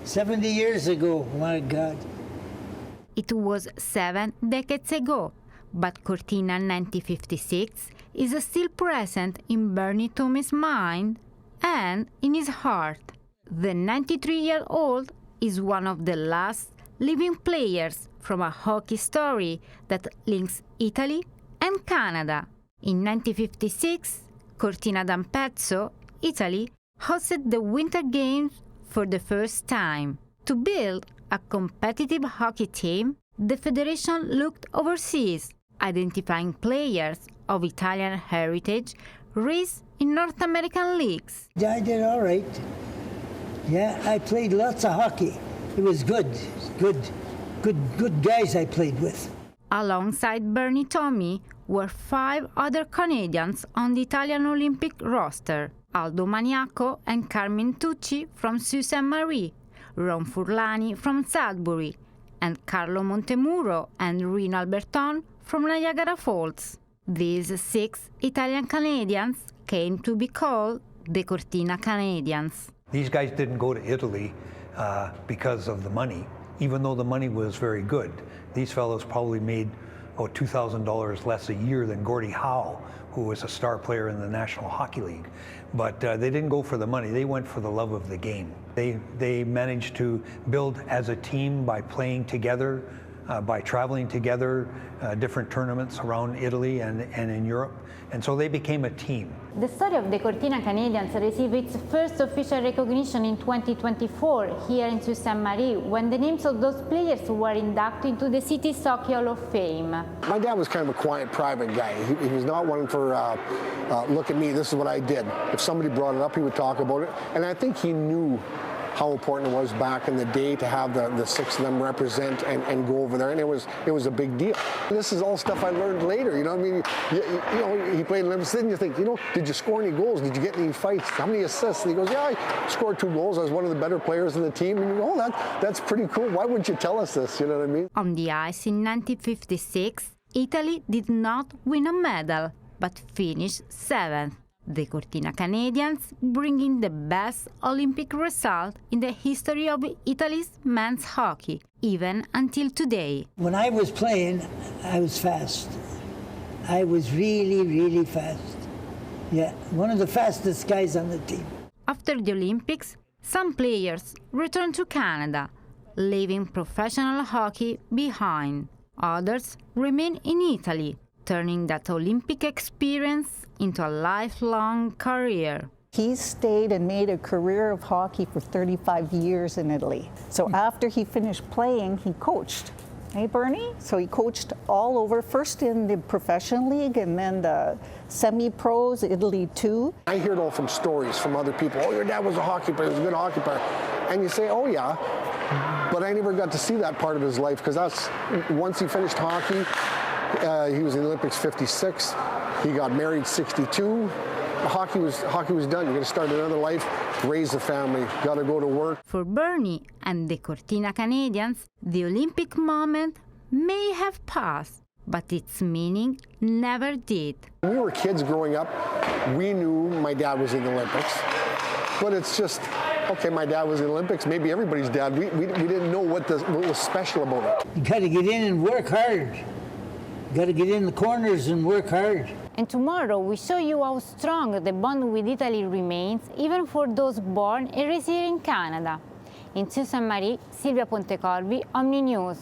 70 years ago, my God. It was 7 decades ago, but Cortina 1956 is still present in Bernie Tommey's mind and in his heart. The 93-year-old is one of the last living players from a hockey story that links Italy and Canada. In 1956, Cortina d'Ampezzo, Italy, hosted the Winter Games for the first time. To build a competitive hockey team, the federation looked overseas, identifying players of Italian heritage raised in North American leagues. I did all right. Yeah, I played lots of hockey. It was good. Good guys I played with. Alongside Bernie Tommey were 5 other Canadians on the Italian Olympic roster: Aldo Maniaco and Carmine Tucci from Sault Ste. Marie, Ron Furlani from Sudbury, and Carlo Montemuro and Rino Alberton from Niagara Falls. These 6 Italian Canadians came to be called the Cortina Canadians. These guys didn't go to Italy because of the money, even though the money was very good. These fellows probably made about $2,000 less a year than Gordie Howe, who was a star player in the National Hockey League. But they didn't go for the money, they went for the love of the game. They managed to build as a team by playing together, by traveling together, different tournaments around Italy and in Europe. And so they became a team. The story of the Cortina Canadians received its first official recognition in 2024 here in Sault Ste. Marie, when the names of those players were inducted into the city's Hockey Hall of Fame. My dad was kind of a quiet, private guy. He was not one for, look at me, this is what I did. If somebody brought it up, he would talk about it. And I think he knew how important it was back in the day to have the 6 of them represent and go over there, and it was a big deal. This is all stuff I learned later, you know what I mean? You know, he played in Olympics, and you think, you know, did you score any goals? Did you get any fights? How many assists? And he goes, yeah, I scored 2 goals. I was one of the better players in the team. And you go, oh, that's pretty cool. Why wouldn't you tell us this, you know what I mean? On the ice in 1956, Italy did not win a medal, but finished 7th. The Cortina Canadians bringing the best Olympic result in the history of Italy's men's hockey, even until today. When I was playing, I was fast. I was really fast. Yeah, one of the fastest guys on the team. After the Olympics, some players returned to Canada, leaving professional hockey behind. Others remain in Italy, turning that Olympic experience into a lifelong career. He stayed and made a career of hockey for 35 years in Italy. So after he finished playing, he coached. Hey, Bernie? So he coached all over, first in the professional league and then the semi-pros, Italy too. I hear it all from stories from other people. Oh, your dad was a hockey player, he was a good hockey player. And you say, oh yeah, but I never got to see that part of his life, because that's, once he finished hockey, he was in the Olympics 56. He got married 62. Hockey was done. You're going to start another life, raise a family, got to go to work. For Bernie and the Cortina Canadians, the Olympic moment may have passed, but its meaning never did. When we were kids growing up, we knew my dad was in the Olympics, but it's just, okay, my dad was in the Olympics, maybe everybody's dad. We didn't know what was special about it. You got to get in and work hard. You got to get in the corners and work hard. And tomorrow we show you how strong the bond with Italy remains, even for those born and raised here in Canada. In Sault Ste. Marie, Silvia Pontecorvi, OMNI News.